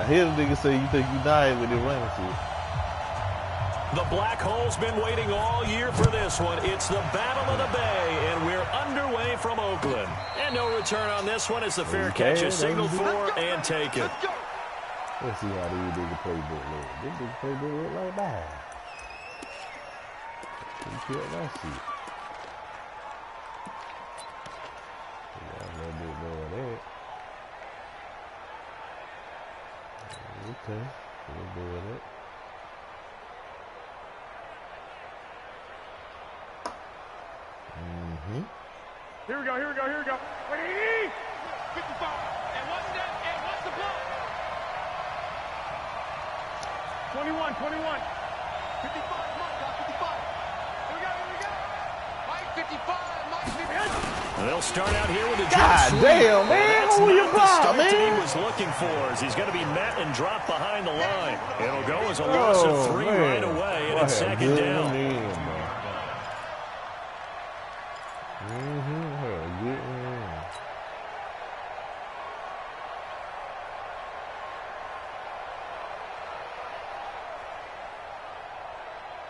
I hear the nigga say you think you died with your running shit. The Black Hole's been waiting all year for this one. It's the Battle of the Bay, and we're underway from Oakland. And no return on this one as the fair catch is signaled for and taken. Let's see how these niggas playbook look. This nigga playbook look like that. You killed that shit. Yeah, a little bit more of that. Okay, a little bit of that. Here we go, here we go, here we go. Ready? 55. And what's that? And what's the block? 21, 21. 55, come on, got 55. Here we go, here we go. Mike 55, Mike 55. They'll start out here with a God damn, man. Who you block, man? He was looking for as he's going to be met and dropped behind the line. It'll go as a loss of 3 right away, and it's second down.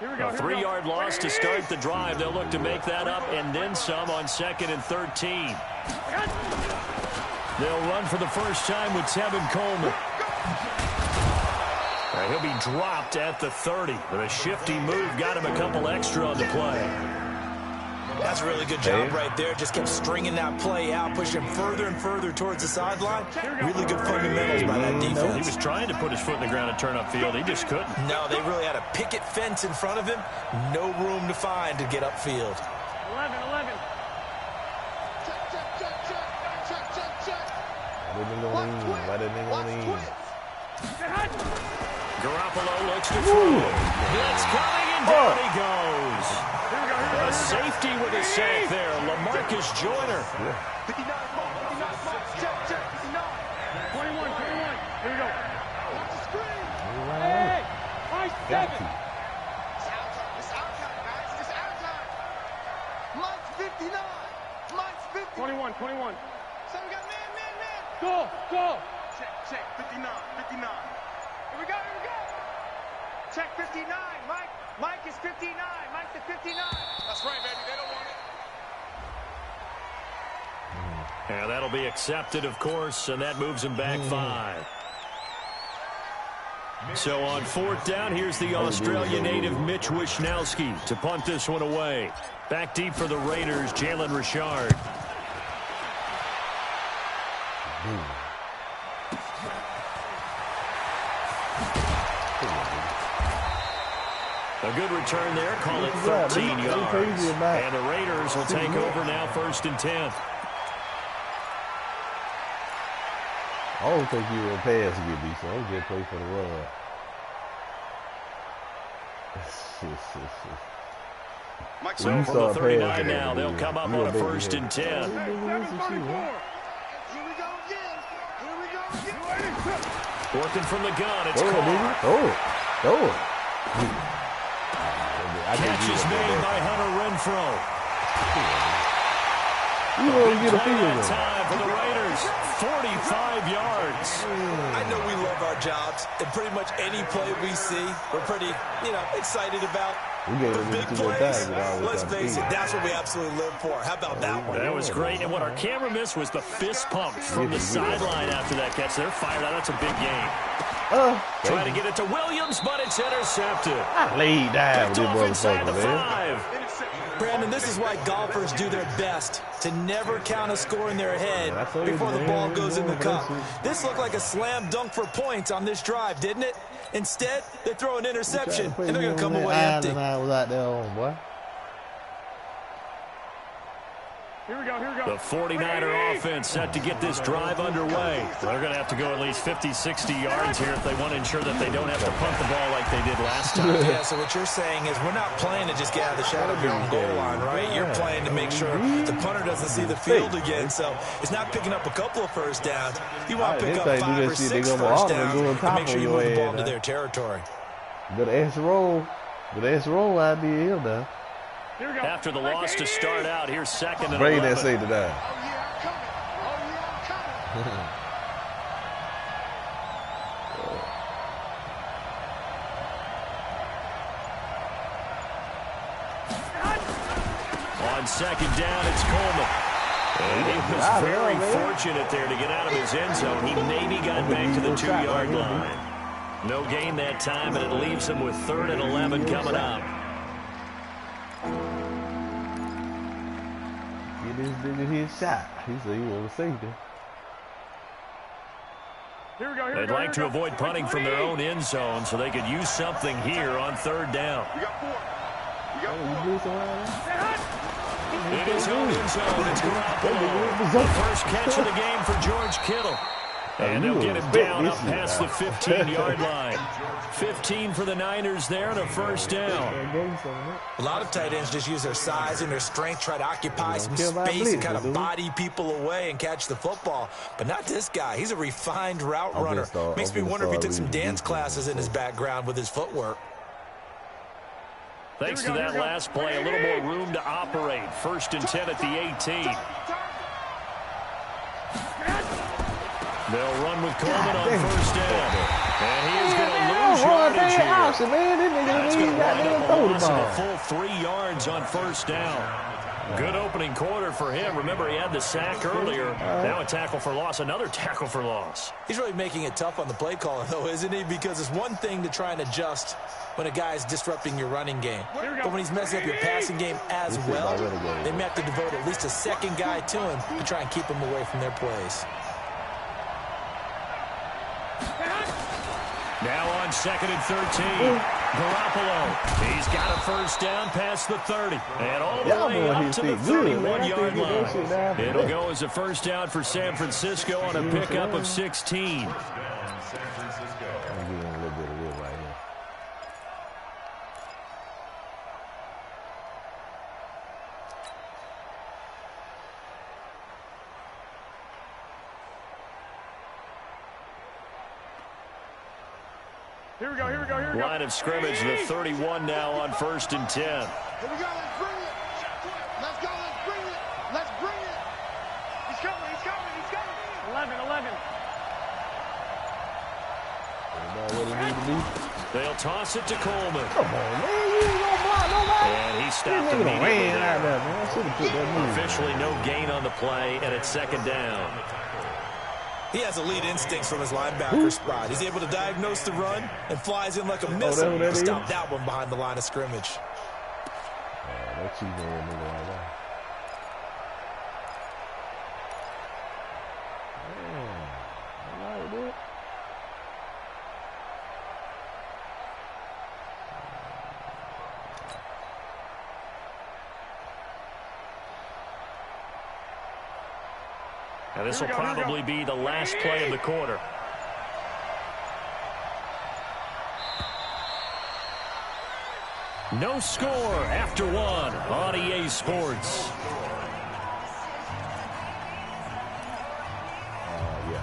A 3-yard loss to start the drive. They'll look to make that up and then some on 2nd and 13. They'll run for the first time with Tevin Coleman. He'll be dropped at the 30, but a shifty move got him a couple extra on the play. That's a really good job right there. Just kept stringing that play out, pushing further and further towards the sideline. Really good fundamentals by that defense. He was trying to put his foot in the ground and turn upfield. He just couldn't. No, they really had a picket fence in front of him. No room to find to get upfield. 11, 11. Why didn't they want to eat? Garoppolo looks to throw. Blitz coming, and down he goes. A safety with a sack there. LaMarcus Joyner. 59, 59, check, 59. 21, 21. Here we go. Watch the screen. Hey, Mike 7. It's our time, guys. It's our time. Mike's 59. Mike's 50. 21, 21. So we got man. Go. Check, 59, 59. Here we go. Check 59, Mike. Mike is 59. Mike to 59. That's right, baby. They don't want it. And that'll be accepted, of course, and that moves him back 5. So on 4th down, here's the Australia native Mitch Wishnowsky to punt this one away. Back deep for the Raiders, Jalen Richard. A good return there, call it 13 yards. And the Raiders will take over now 1st and 10. I don't think you will pass to get beat, so I'm just play for the run. So from the 39 now, they'll come up on a 1st and 10. Working from the gun, it's caught. Catch is made by Hunter Renfrow. You want to get a field time for the Raiders. 45 yards. I know we love our jobs, and pretty much any play we see, we're pretty, excited about. The big plays, let's face it, that's what we absolutely live for. How about that one? That was great, and what our camera missed was the fist pump from the sideline after that catch. They're fired out. That's a big game. Trying to get it to Williams, but it's intercepted. I laid down with this motherfucker, man. Brandon, this is why golfers do their best to never count a score in their head before the ball goes in the cup. This looked like a slam dunk for points on this drive, didn't it? Instead, they throw an interception, and they're going to come away empty. I was out there on, boy. Here we go. The 49er offense set to get this drive underway. They're going to have to go at least 50, 60 yards here if they want to ensure that they don't have to punt the ball like they did last time. Yeah, so what you're saying is we're not playing to just get out of the shadow of your own goal line, right? You're playing to make sure the punter doesn't see the field again. So it's not picking up a couple of first downs. You want to pick up 5 or 6 first downs and make sure you move the ball into their territory. Good answer roll. Idea here now. After the loss to start out, here's 2nd and 11. Bring that safety down. on second down, it's Coleman. And he was very fortunate there to get out of his end zone. He maybe got back to the 2-yard line. No gain that time, and it leaves him with 3rd and 11 coming up. Get this nigga his shot. He said he want to safety. They'd like to avoid punting from their own end zone so they could use something here on 3rd down. It is own end zone. It's Garoppolo. The first catch of the game for George Kittle. And they'll get him down up past the 15-yard line. 15 for the Niners there and a first down. A lot of tight ends just use their size and their strength, try to occupy some space and kind of body people away and catch the football. But not this guy. He's a refined route runner. Makes me wonder if he took some dance classes in his background with his footwork. Thanks to that last play, a little more room to operate. 1st and 10 at the 18. They'll run with Coleman on 1st down. And he is going to lose yardage here. That's going to wind up a loss of a full 3 yards on 1st down. Good opening quarter for him. Remember, he had the sack earlier. Now a tackle for loss, another tackle for loss. He's really making it tough on the play caller, though, isn't he? Because it's one thing to try and adjust when a guy is disrupting your running game. But when he's messing up your passing game as well, they may have to devote at least a second guy to him to try and keep him away from their plays. Now on 2nd and 13. Garoppolo. He's got a first down past the 30. And all the way up to the 31-yard line. It'll go as a first down for San Francisco on a pickup of 16. Here we go, here we go, here we go. Line of scrimmage, the 31 now on 1st and 10. Here we go, let's bring it. Let's go, let's bring it. Let's bring it. He's coming, he's coming, he's coming. 11. They'll toss it to Coleman. Come on, man. You ain't gonna block nobody. And he stopped immediately there. Officially no gain on the play, and it's 2nd down. He has elite instincts from his linebacker spot. He's able to diagnose the run and flies in like a missile to stop that one behind the line of scrimmage. That's cheating on a nigga like that. I like that. Now this will probably be the last play of the quarter. No score after 1 on EA Sports. Yeah.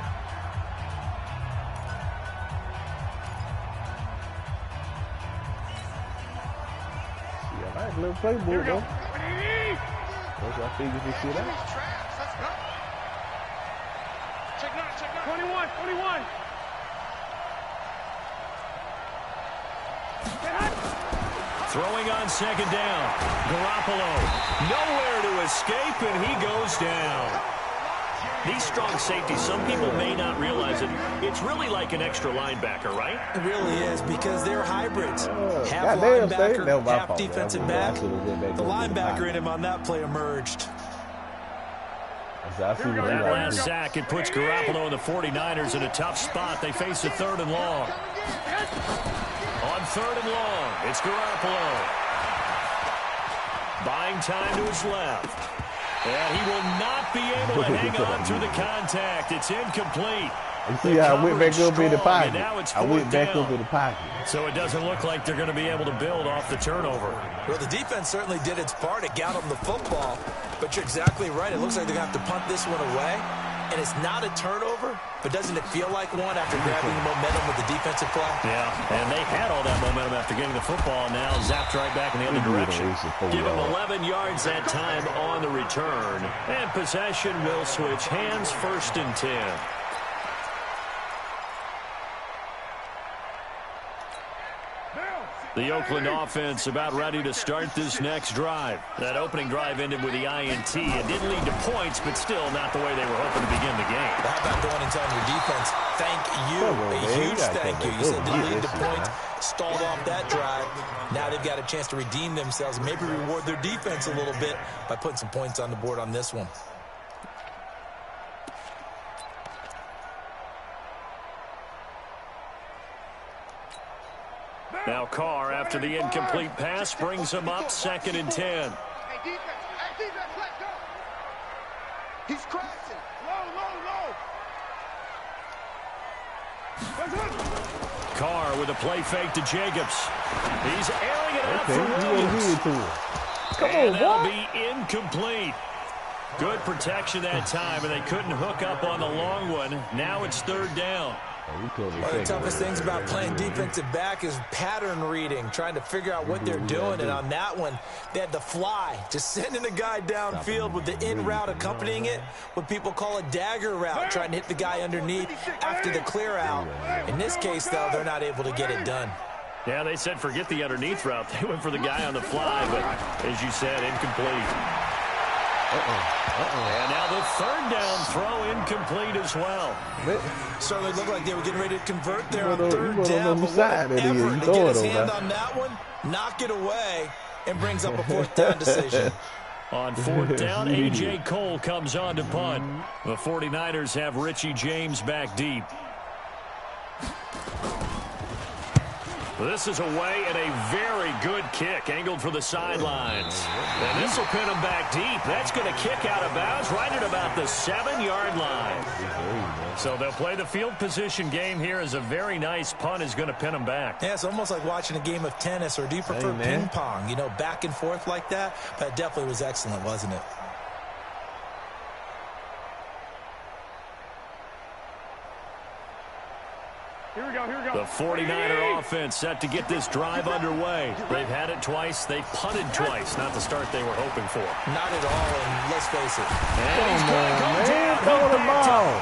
See, I like a little playbook, though. That's why I figured this shit out. Check 21, 21. Throwing on 2nd down. Garoppolo nowhere to escape, and he goes down. These strong safeties, some people may not realize it. It's really like an extra linebacker, right? It really is, because they're hybrids. Half linebacker, half defensive back. The linebacker in him on that play emerged. That last sack, it puts Garoppolo and the 49ers in a tough spot. They face a 3rd and long. On 3rd and long, it's Garoppolo. Buying time to his left. And he will not be able to hang on through the contact. It's incomplete. You see how I went back up in the pocket. I went back up in the pocket. So it doesn't look like they're going to be able to build off the turnover. Well, the defense certainly did its part to get them the football. But you're exactly right. It looks like they're going to have to punt this one away. And it's not a turnover, but doesn't it feel like one after grabbing the momentum with the defensive play? Yeah, and they had all that momentum after getting the football. Now zapped right back in the other direction. Give them 11 yards that time on the return. And possession will switch hands, 1st and 10. The Oakland offense about ready to start this next drive. That opening drive ended with the INT. It didn't lead to points, but still not the way they were hoping to begin the game. How about going and telling your defense, thank you, a huge thank you. You said didn't lead to points, stalled off that drive. Now they've got a chance to redeem themselves and maybe reward their defense a little bit by putting some points on the board on this one. Now Carr, after the incomplete pass, brings him up 2nd and 10. Hey, defense, let go. He's crashing. Low. Carr with a play fake to Jacobs. He's airing it out for Williams. Come and on, that'll boy. be incomplete. Good protection that time, and they couldn't hook up on the long one. Now it's 3rd down. One of the toughest things about playing defensive back is pattern reading, trying to figure out what they're doing. And on that one, they had the fly, just sending the guy downfield with the in route accompanying it, what people call a dagger route, trying to hit the guy underneath after the clear out. In this case, though, they're not able to get it done. Yeah, they said forget the underneath route. They went for the guy on the fly, but as you said, incomplete. And now the 3rd down throw incomplete as well. Certainly looked like they were getting ready to convert there on You 3rd down, but what an effort to get his hand on that one, knock it away, and brings up a 4th down decision. On 4th down, A.J. Cole comes on to punt. The 49ers have Richie James back deep. This is away and a very good kick, angled for the sidelines. And this will pin him back deep. That's going to kick out of bounds right at about the 7-yard line. So they'll play the field position game here as a very nice punt is going to pin him back. Yeah, it's almost like watching a game of tennis, or do you prefer ping pong? You know, back and forth like that? But it definitely was excellent, wasn't it? Here we go. The 49er offense set to get this drive underway. They've had it twice. They've punted twice. Not the start they were hoping for. Not at all, and let's face it. And he's going to go down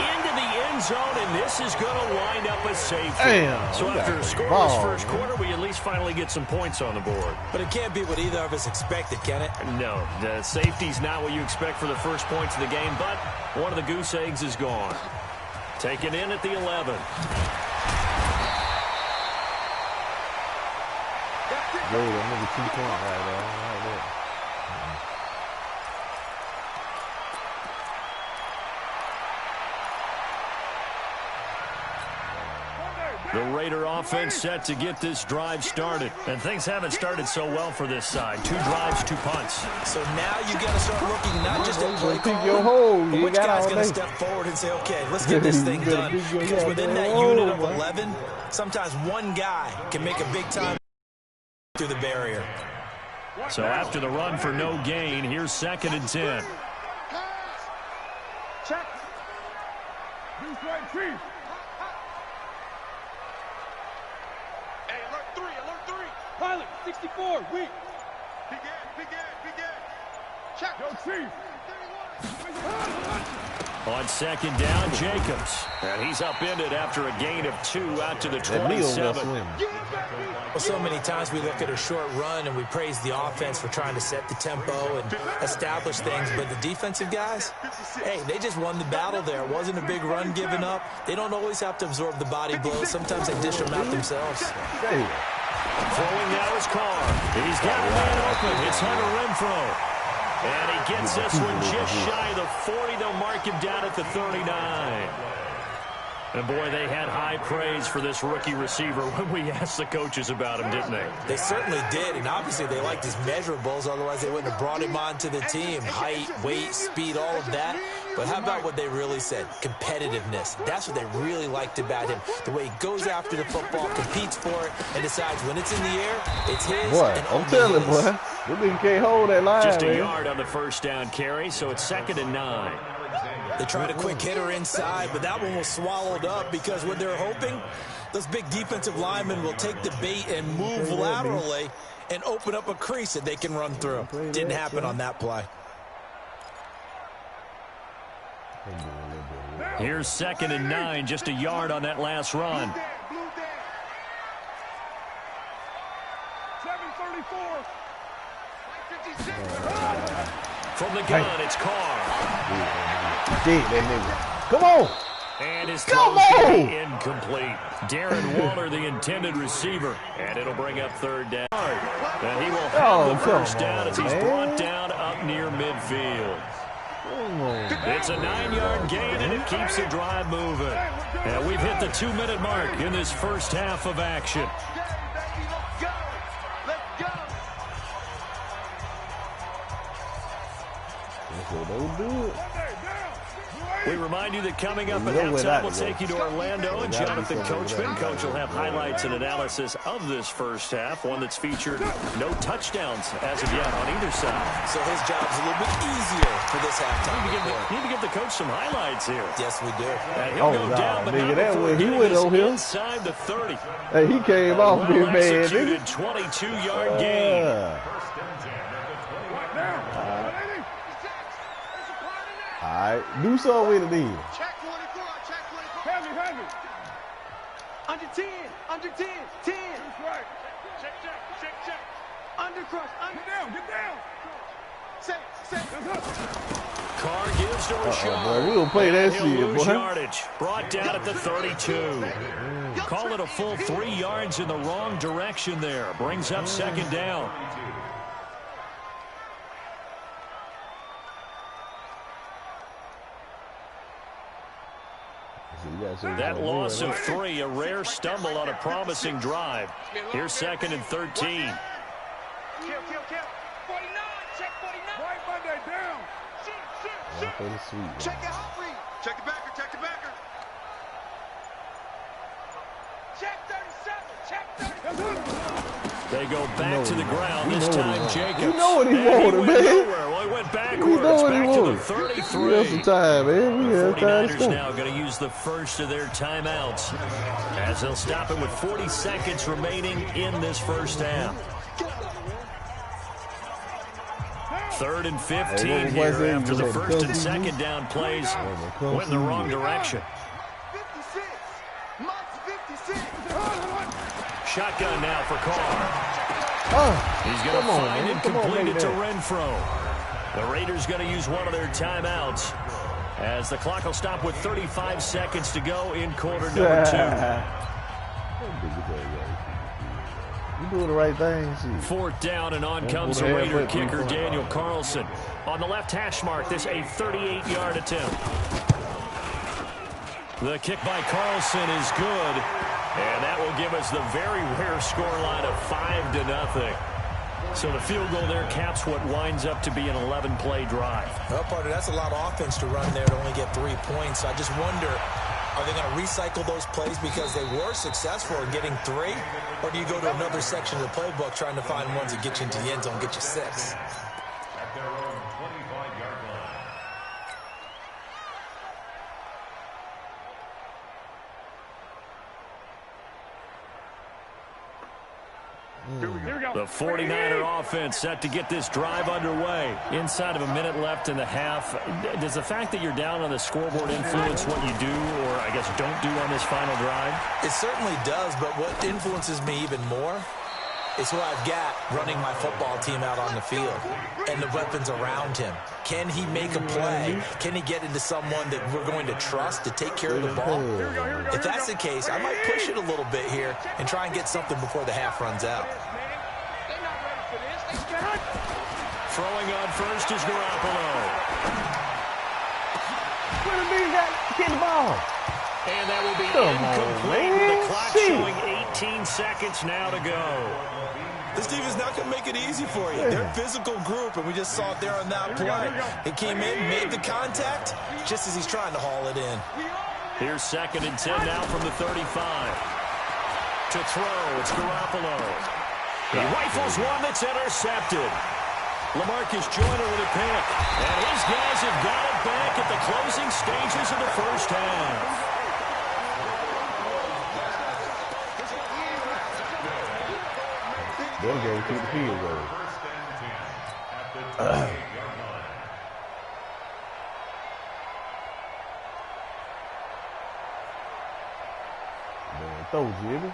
into the end zone, and this is going to wind up a safety. So after a scoreless first quarter, we at least finally get some points on the board. But it can't be what either of us expected, can it? No, the safety's not what you expect for the first points of the game, but one of the goose eggs is gone. Taken in at the 11. Yo, that nigga 2 point right there. I like that. The Raider offense set to get this drive started. And things haven't started so well for this side. 2 drives, 2 punts. So now you got to start looking not just at play calling, but which guy's going to step forward and say, okay, let's get this thing done. Because within that unit of 11, sometimes one guy can make a big time through the barrier. So after the run for no gain, here's 2nd and 10. Check. Hey, alert 3. Pilot, 64, weak. Begin. Check. Yo, Chief. On 2nd down, Jacobs. And he's upended after a gain of 2 out to the 27. Well, so many times we look at a short run and we praise the offense for trying to set the tempo and establish things, but the defensive guys, hey, they just won the battle there. It wasn't a big run given up. They don't always have to absorb the body blows. Sometimes they dish them out themselves. Throwing now is Carr. He's got a man open. It's Hunter Renfrow. And he gets this one just shy of the 40. They'll mark him down at the 39. And, boy, they had high praise for this rookie receiver when we asked the coaches about him, didn't they? They certainly did, and obviously they liked his measurables. Otherwise, they wouldn't have brought him onto the team. Height, weight, speed, all of that. But how about what they really said? Competitiveness. That's what they really liked about him. The way he goes after the football, competes for it, and decides when it's in the air, it's his. Boy, and I'm telling you, boy. This nigga can't hold that line, Just a man. yard on the first down carry, so it's 2nd and 9. They tried a quick hitter inside, but that one was swallowed up because what they're hoping, those big defensive linemen will take the bait and move laterally and open up a crease that they can run through. Didn't happen on that play. Here's 2nd and 9, just a yard on that last run. From the gun, it's Carr. Dig that nigga. Come on. And his throw is incomplete. Darren Waller, the intended receiver. And it'll bring up third down. And he will have the first down as he's brought down up near midfield. It's a 9-yard gain, and it keeps the drive moving. And we've hit the 2-minute mark in this first half of action. Don't do it. We remind you that coming up at halftime, we'll take you to Orlando, and Jonathan Coachman. Coach will have highlights and analysis of this first half, one that's featured no touchdowns as of yet on either side. So his job's a little bit easier for this halftime. Need to give the coach some highlights here. Yes, we do. And he'll go down, but nigga, not that before way he went on him. inside the 30. Hey, he came off being mad, nigga. 22-yard gain. All right, do something with it then. Check 24, check 24. Heavy. Under 10, 10. That's right. Check. Under crush, get down. Set. Carr gives to Rashad. Boy, we gonna play that shit, boy. Yardage. Brought down at the 32. Call it a full 3 yards in the wrong direction there. Brings up second down. That loss of 3, a rare stumble on a promising drive. Here's second and 13. Kill. 49, check 49. Right Monday, down. Shoot. Check it out, read. Check the backer. Check 37, They go back to the ground. This time, Jacobs. You know what he wanted, man. Well, he went backwards. Back to the 33. We have some time, man. The 49ers now going to use the first of their timeouts as they'll stop it with 40 seconds remaining in this first half. 3rd and 15 here after the first and second down plays went in the wrong direction. 56. Shotgun now for Carr. He's going to find and complete it to Renfro. The Raiders going to use one of their timeouts as the clock will stop with 35 seconds to go in quarter number 2. You doing the right thing, see. 4th down, and on comes the Raider kicker, Daniel Carlson. On the left hash mark, this a 38-yard attempt. The kick by Carlson is good, and that will give us the very rare scoreline of 5-0. So the field goal there caps what winds up to be an 11-play drive. Well, partner, that's a lot of offense to run there to only get 3 points. I just wonder, are they going to recycle those plays because they were successful in getting 3? Or do you go to another section of the playbook trying to find ones that get you into the end zone, get you 6? The 49er offense set to get this drive underway. Inside of a minute left in the half. Does the fact that you're down on the scoreboard influence what you do, or I guess don't do on this final drive? It certainly does, but what influences me even more is who I've got running my football team out on the field and the weapons around him. Can he make a play? Can he get into someone that we're going to trust to take care of the ball? If that's the case, I might push it a little bit here and try and get something before the half runs out. Throwing on first is Garoppolo. Get the ball. And that will be incomplete with the clock showing 18 seconds now to go. This team is not going to make it easy for you. They're a physical group, and we just saw it there on that play. It came in, made the contact, just as he's trying to haul it in. Here's 2nd and 10 now from the 35. To throw, it's Garoppolo. He rifles one that's intercepted. LaMarcus Joyner with a pick. And his guys have got it back at the closing stages of the first half. They'll go to the field goal. Man, throw, Jimmy.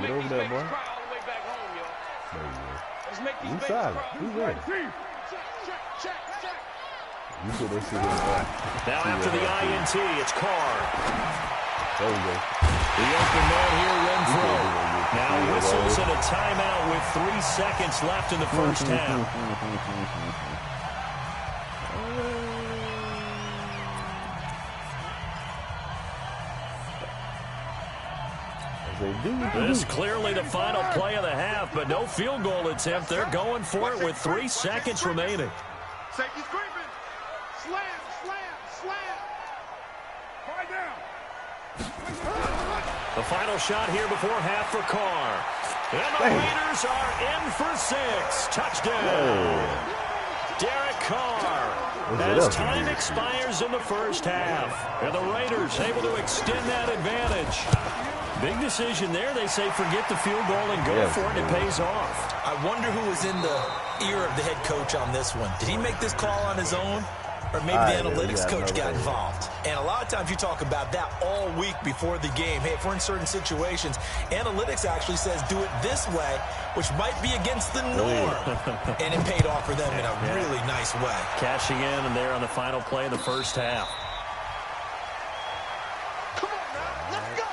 Get over there, boy. There you go. You solid. You ready. You put that shit in there. Now after the INT, it's Carr. There you go. The open man here, Renfro. Now whistles and a timeout with 3 seconds left in the first half. This clearly the final play of the half, but no field goal attempt. They're going for it with 3 seconds remaining. Safety's creeping. Slam, slam, slam. Right down. The final shot here before half for Carr. And the Raiders are in for 6. Touchdown. Derek Carr. As time expires in the first half. And the Raiders able to extend that advantage. Big decision there. They say forget the field goal and go for it. It pays off. I wonder who was in the ear of the head coach on this one. Did he make this call on his own? Or maybe the analytics coach got involved. And a lot of times you talk about that all week before the game. Hey, if we're in certain situations, analytics actually says do it this way, which might be against the norm. And it paid off for them in a really nice way. Cashing in and there on the final play of the first half. Come on now, let's go.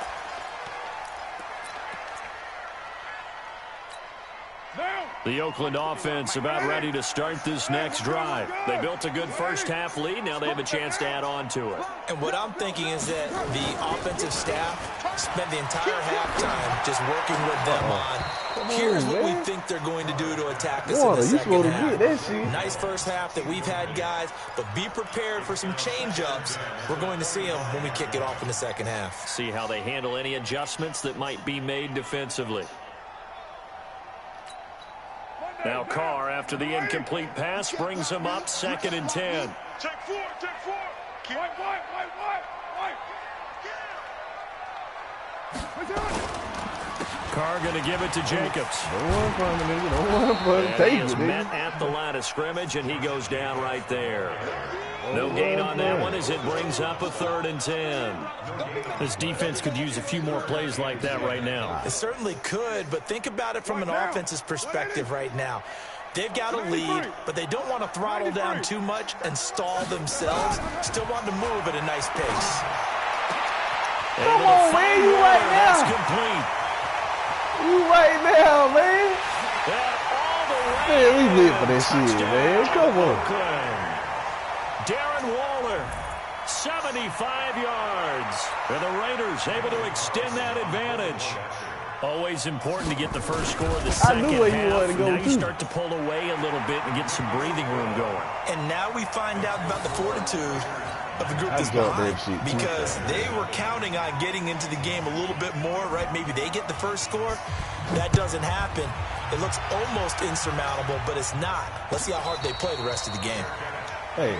The Oakland offense about ready to start this next drive. They built a good first half lead. Now they have a chance to add on to it. And what I'm thinking is that the offensive staff spent the entire halftime just working with them on, here's what we think they're going to do to attack us in the second half. Nice first half that we've had, guys, but be prepared for some change-ups. We're going to see them when we kick it off in the second half. See how they handle any adjustments that might be made defensively. Now Carr, after the incomplete pass, brings him up 2nd and 10. Check 4, check 4. White. Carr going to give it to Jacobs. And he is met at the line of scrimmage, and he goes down right there. No gain on that one as it brings up a 3rd and 10. This defense could use a few more plays like that right now. It certainly could, but think about it from an offense's perspective right now. They've got a lead, but they don't want to throttle down too much and stall themselves. Still want to move at a nice pace. Come on, man, you right now. That's complete. You right now, man. And all the way. Man, we live for that shit, man. Come on. Darren Waller, 75 yards. And the Raiders able to extend that advantage. Always important to get the first score of the second half. I knew where you wanted to go, now you start to pull away a little bit and get some breathing room going. And now we find out about the fortitude of the group that's behind, because they were counting on getting into the game a little bit more, right? Maybe they get the first score. That doesn't happen. It looks almost insurmountable, but it's not. Let's see how hard they play the rest of the game. Hey.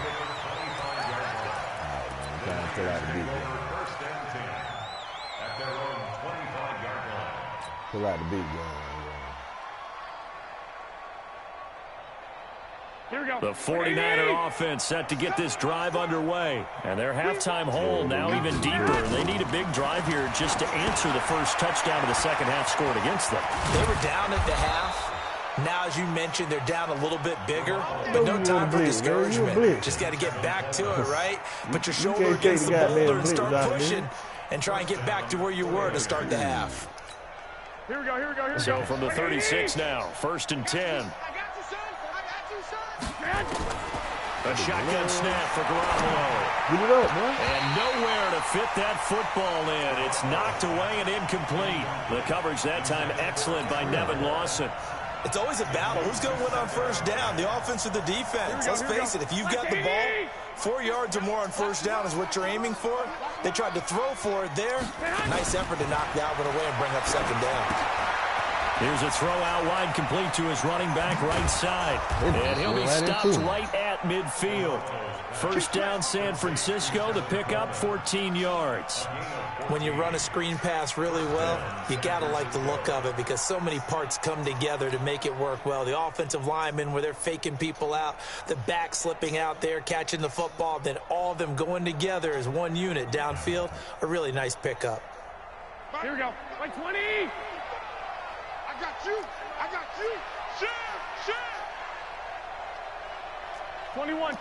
Pull out the beat gun. Pull out the beat gun. Here we go. The 49er offense set to get this drive underway. And their halftime hole now even deeper. They need a big drive here just to answer the first touchdown of the second half scored against them. They were down at the half. Now, as you mentioned, they're down a little bit bigger, but no time for discouragement. Just got to get back to it, right? Put your shoulder against the boulder and start pushing and try and get back to where you were to start the half. Here we go. So from the 36 now, 1st and 10. I got you, son. A shotgun snap for Garoppolo. Get it up, man. And nowhere to fit that football in. It's knocked away and incomplete. The coverage that time excellent by Nevin Lawson. It's always a battle. Who's going to win on first down, the offense or the defense? Let's face it, if you've got the ball, 4 yards or more on first down is what you're aiming for. They tried to throw for it there. Nice effort to knock that one away and bring up 2nd down. Here's a throw out wide, complete to his running back right side. And he'll be stopped right at midfield. First down, San Francisco. The pickup, 14 yards. When you run a screen pass really well, you got to like the look of it because so many parts come together to make it work well. The offensive linemen, where they're faking people out, the back slipping out there, catching the football, then all of them going together as one unit downfield. A really nice pickup. Here we go. Like 20. got you. I got you. Shit. 21.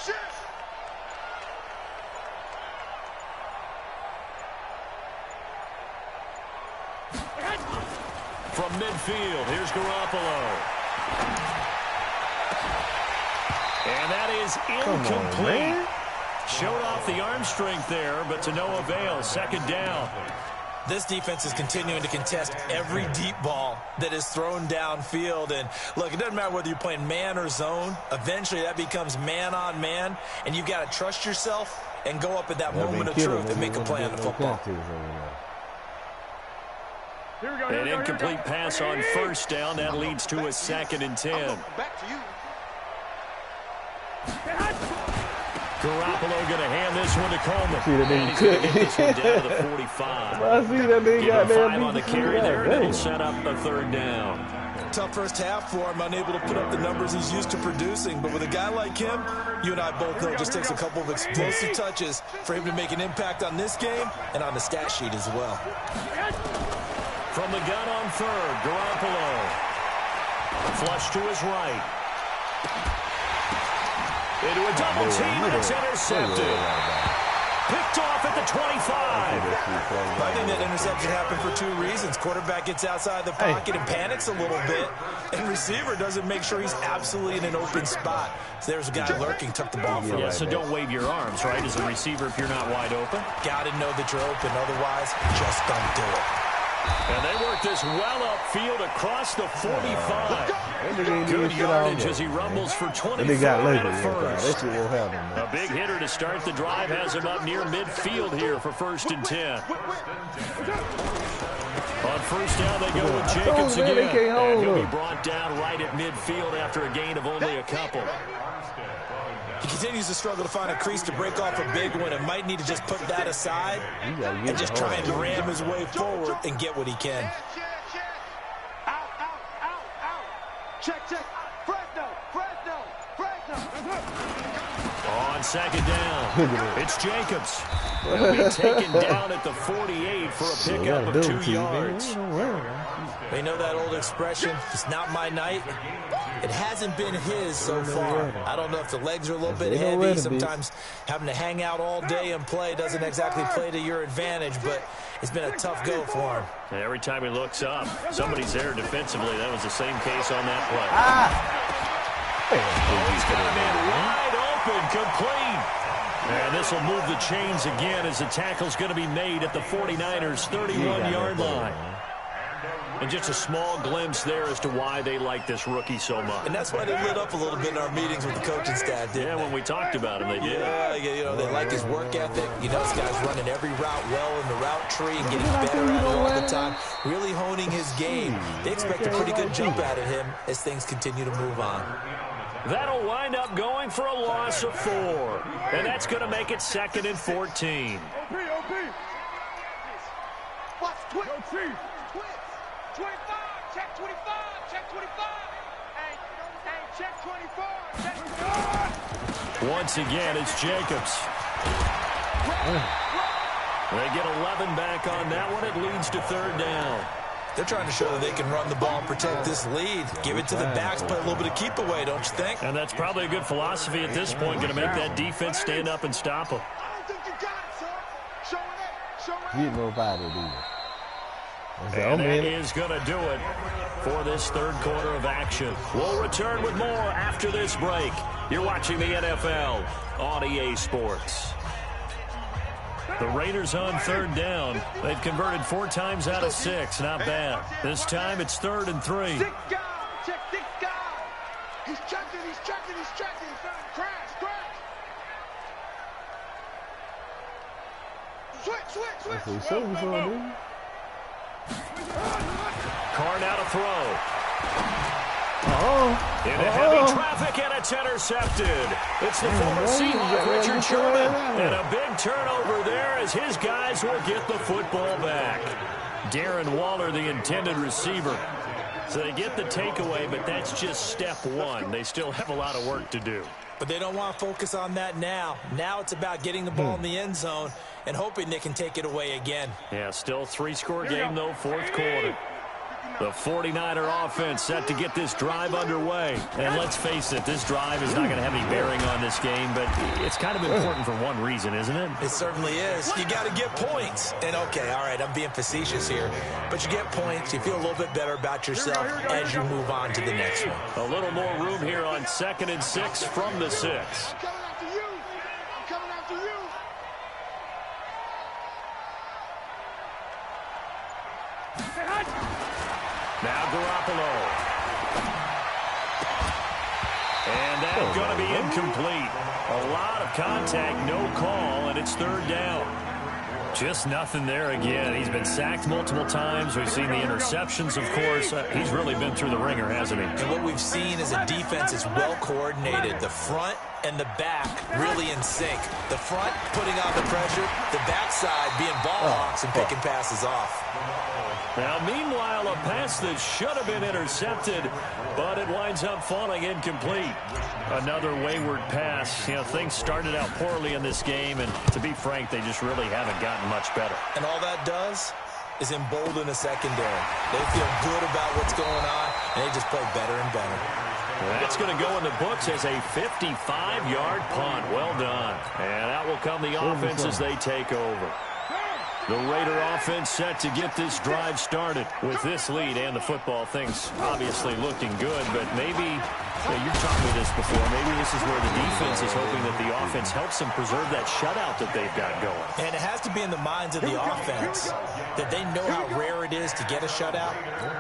Shit. From midfield, here's Garoppolo. And that is incomplete. Showed off the arm strength there, but to no avail. Second down. This defense is continuing to contest every deep ball that is thrown downfield. And, look, it doesn't matter whether you're playing man or zone. Eventually, that becomes man-on-man, and you've got to trust yourself and go up at that moment of truth and make a play on the football. An incomplete pass on first down. That leads to a 2nd and 10. Back to you. Garoppolo going to hand this one to Coleman. See that And he's going to get this one down to the 45. I see that nigga Give got him there. 5 on the carry there, and it'll set up a 3rd down. Tough first half for him, unable to put up the numbers he's used to producing. But with a guy like him, you and I both know it just takes a couple of explosive touches for him to make an impact on this game and on the stat sheet as well. From the gun on 3rd, Garoppolo. Flush to his right. Into a double team, and it's intercepted. Picked off at the 25. I think that interception happened for 2 reasons. Quarterback gets outside the pocket and panics a little bit, and receiver doesn't make sure he's absolutely in an open spot. So there's a guy lurking, took the ball from him. Yeah, so don't wave your arms, right, as a receiver if you're not wide open. Got to know that you're open. Otherwise, just don't do it. And they work this well upfield across the 45. Good yardage as he rumbles for 24 and a first. A big hitter to start the drive has him up near midfield here for 1st and 10. On first down, they go with Jacobs again. And he'll be brought down right at midfield after a gain of only a couple. He continues to struggle to find a crease to break off a big one and might need to just put that aside and just try and ram his way forward and get what he can. Out. Check. Fresno. On 2nd down, it's Jacobs. He'll be taken down at the 48 for a pickup of 2 yards. They know that old expression, it's not my night. It hasn't been his so far. I don't know if the legs are a little bit heavy. Sometimes having to hang out all day and play doesn't exactly play to your advantage, but it's been a tough go for him. And every time he looks up, somebody's there defensively. That was the same case on that play. He's got a man wide open, complete. And this will move the chains again as the tackle's going to be made at the 49ers' 31-yard line. And just a small glimpse there as to why they like this rookie so much. And that's why they lit up a little bit in our meetings with the coaching staff, didn't they? When we talked about him, they did. Yeah, you know, they like his work ethic. You know, this guy's running every route well in the route tree and getting better at it all the time, really honing his game. They expect a pretty good jump out of him as things continue to move on. That'll wind up going for a loss of 4. And that's going to make it 2nd and 14. OP. Watch twitch. 25. Check 25. Hey, check 24. Once again, it's Jacobs. They get 11 back on that one. It leads to 3rd down. They're trying to show that they can run the ball and protect this lead. Give it to the backs, play a little bit of keep away, don't you think? And that's probably a good philosophy at this point, going to make that defense stand up and stop them. I don't think you got it, sir. Show it. Get nobody, dude. And that is going to do it for this 3rd quarter of action. We'll return with more after this break. You're watching the NFL on EA Sports. The Raiders on 3rd down. They've converted 4 times out of 6. Not bad. This time it's 3rd and 3. 6 guys. Check 6 guys. He's checking. Crash. Switch. Carr now to throw. Into heavy traffic, and it's intercepted. It's the former Seahawk, Richard Sherman. And a big turnover there as his guys will get the football back. Darren Waller, the intended receiver. So they get the takeaway, but that's just step 1. They still have a lot of work to do. But they don't want to focus on that now. Now it's about getting the ball in the end zone and hoping they can take it away again. Yeah, still 3-score game, though, fourth quarter. The 49er offense set to get this drive underway. And let's face it, this drive is not going to have any bearing on this game, but it's kind of important for one reason, isn't it? It certainly is. You got to get points. And, okay, all right, I'm being facetious here, but you get points. You feel a little bit better about yourself as you move on to the next one. A little more room here on 2nd and 6 from the 6. I'm coming after you. I'm coming after you. Now Garoppolo. And that's going to be incomplete. A lot of contact, no call, and it's 3rd down. Just nothing there again. He's been sacked multiple times. We've seen the interceptions, of course. He's really been through the ringer, hasn't he? And what we've seen is a defense is well coordinated. The front and the back really in sync. The front putting on the pressure, the backside being ball hawks and picking passes off. Now, meanwhile, a pass that should have been intercepted, but it winds up falling incomplete. Another wayward pass. You know, things started out poorly in this game, and to be frank, they just really haven't gotten much better. And all that does is embolden a secondary. They feel good about what's going on, and they just play better and better. That's going to go in the books as a 55-yard punt. Well done. And out will come the offense as they take over. The Raider offense set to get this drive started. With this lead and the football, things obviously looking good, but maybe, you've taught me this before, maybe this is where the defense is hoping that the offense helps them preserve that shutout that they've got going. And it has to be in the minds of the offense that they know how rare it is to get a shutout.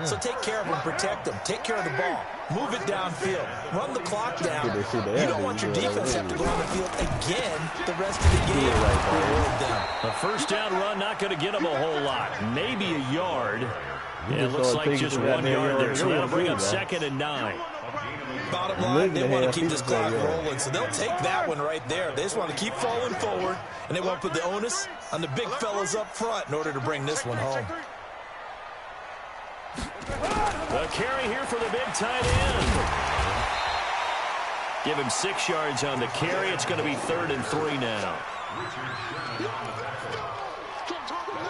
So take care of them, protect them, take care of the ball, move it downfield, run the clock down. You don't want your defense to have to go on the field again the rest of the game. Reward them. A first down run, not going to get them a whole lot. Maybe a yard. Yeah, it looks like just 1 yard there. So that'll bring up 2nd and 9. Bottom line, they want to keep this clock rolling, so they'll take that one right there. They just want to keep falling forward, and they want to put the onus on the big fellas up front in order to bring this one home. The carry here for the big tight end. Give him 6 yards on the carry. It's going to be 3rd and 3 now.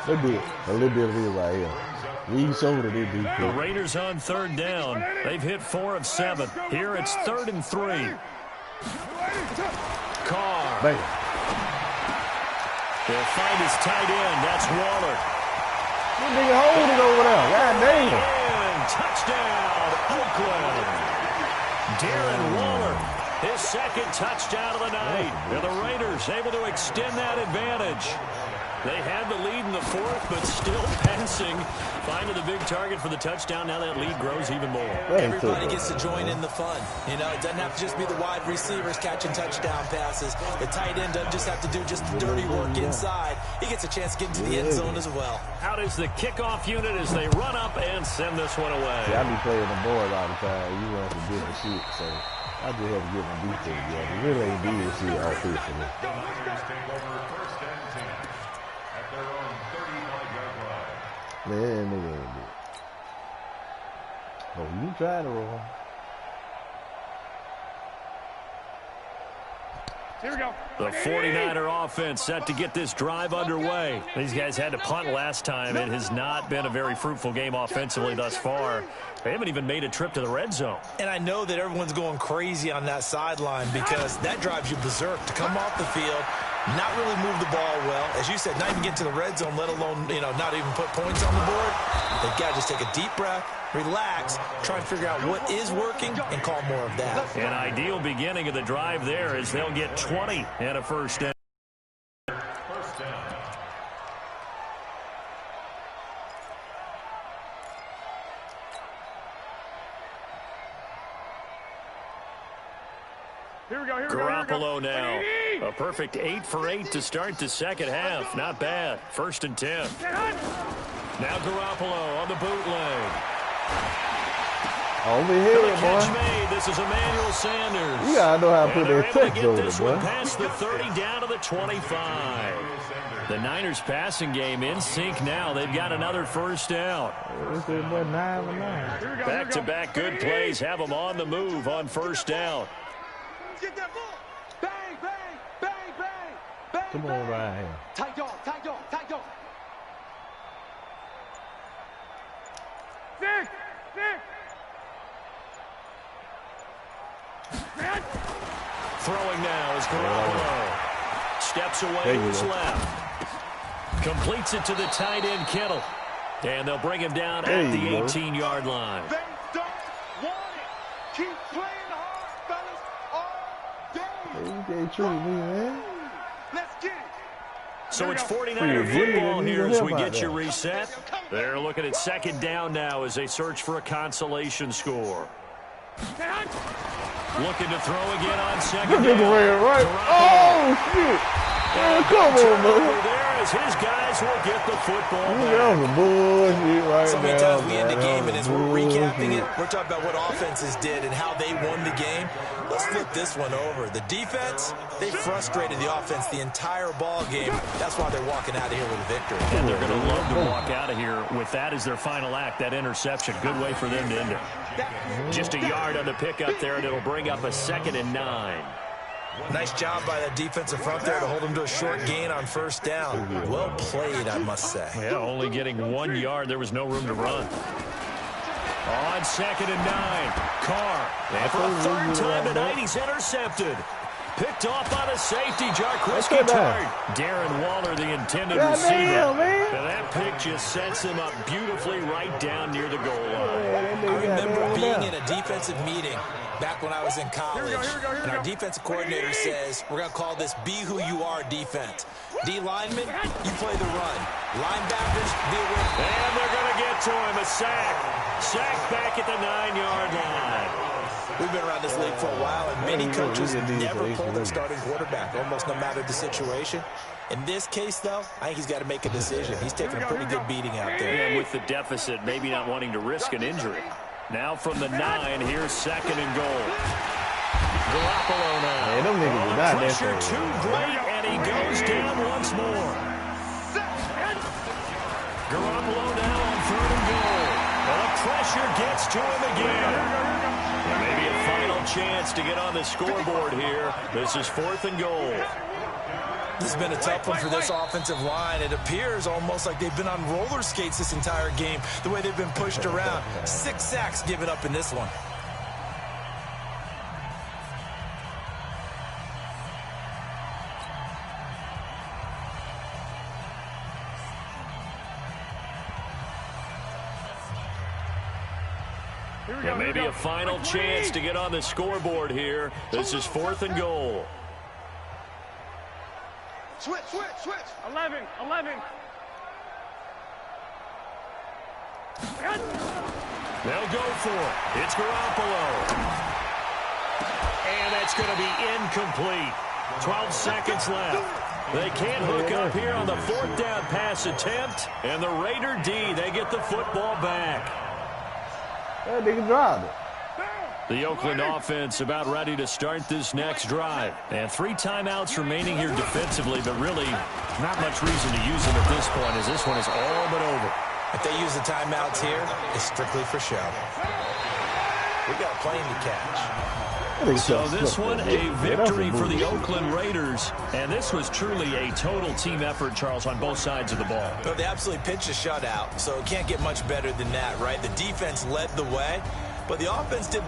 They did a little bit of it right here. We showed it, they do. The Raiders on 3rd down. They've hit 4 of 7. Here it's 3rd and 3. Carr. Bam. They'll find his tight end. That's Waller. That nigga hold it over there. God damn. And touchdown, Oakland. Darren Waller, his 2nd touchdown of the night. And the Raiders able to extend that advantage. They had the lead in the 4th, but still passing. Finding the big target for the touchdown. Now that lead grows even more. Everybody gets to join in the fun. You know, it doesn't have to just be the wide receivers catching touchdown passes. The tight end doesn't just have to do just the dirty work inside. He gets a chance to get into the end zone as well. Out is the kickoff unit as they run up and send this one away. See, I be playing the board all the time. You want some different shit, so I just have to get my defense together. It really ain't doing shit offensively. Man, nigga ain't do it. Oh, you trying to roll. Here we go. The 49er offense set to get this drive underway. These guys had to punt last time. It has not been a very fruitful game offensively thus far. They haven't even made a trip to the red zone. And I know that everyone's going crazy on that sideline because that drives you berserk to come off the field, not really move the ball well. As you said, not even get to the red zone, let alone, not even put points on the board. They've got to just take a deep breath, relax, try and figure out what is working, and call more of that. An ideal beginning of the drive there is they'll get 20 and a first down. Here we go. Garoppolo now. A perfect 8 for 8 to start the second half. Not bad. 1st and 10. Now Garoppolo on the bootleg. Over here, Catch boy. made. This is Emmanuel Sanders. You gotta know how to put they're that able to text get over this it, one boy. past the 30 down to the 25. The Niners passing game in sync now. They've got another first down. This is what 9 for 9. Back-to-back good plays have them on the move on first down. get that ball. Bang, bang, bang, bang, bang. Come on, right here. Tight dog, tight dog, tight dog. Nick, Nick. Throwing now is Garoppolo. Steps away to his left. Completes it to the tight end, Kittle. And they'll bring him down at the 18-yard line. They don't want it. Keep playing hard, fellas, all day. You can't treat me, man. Let's get it. So it's 49er football here as we get you reset. They're looking at second down now as they search for a consolation score. Looking to throw again on second down. Right. Oh, shit. Man, come on, man. There as his guys will get the football back. That was bullshit right So many now, times we end the game, and as we're recapping it, we're talking about what offenses did and how they won the game. Let's flip this one over. The defense, they frustrated the offense the entire ball game. That's why they're walking out of here with a victory. And they're going to love to walk out of here with that as their final act, that interception. Good way for them to end it. Just a yard on the pickup there, and it'll bring up a 2nd and 9. Nice job by the defensive front there to hold them to a short gain on first down. Well played, I must say. Yeah, only getting 1 yard. There was no room to run. On 2nd and 9, Carr. And for a third time tonight, he's intercepted. Picked off by the safety, Jarquiski Tart. Darren Waller, the intended receiver. Man. And that pick just sets him up beautifully right down near the goal line. I remember being in a defensive meeting back when I was in college, and our defensive coordinator says, we're going to call this Be Who You Are defense. D linemen, you play the run. Linebackers, be a win. And they're going to get to him, a sack. Sack back at the 9-yard line. We've been around this league for a while, and many coaches never pull their starting quarterback, almost no matter the situation. In this case, though, I think he's got to make a decision. He's taking a pretty good beating out there. And with the deficit, maybe not wanting to risk an injury. Now from the 9, here's 2nd and goal. Garoppolo now. Hey, them niggas are not Pressure that too great, and he goes down once more. Garoppolo now on 3rd and goal. And the pressure gets to him again. And maybe a final chance to get on the scoreboard here. This is 4th and goal. This has been a tough one for this offensive line. It appears almost like they've been on roller skates this entire game, the way they've been pushed around. 6 sacks given up in this one. And maybe a final chance to get on the scoreboard here. This is 4th and goal. Switch. 11. They'll go for it. It's Garoppolo. And that's going to be incomplete. 12 seconds left. They can't hook up here on the 4th down pass attempt. And the Raider D, they get the football back. That nigga dropped it. The Oakland offense about ready to start this next drive. And 3 timeouts remaining here defensively, but really not much reason to use them at this point as this one is all but over. If they use the timeouts here, it's strictly for show. We got a plane to catch. So this one, a victory for the Oakland Raiders. And this was truly a total team effort, Charles, on both sides of the ball. But they absolutely pitched a shutout, so it can't get much better than that, right? The defense led the way, but the offense did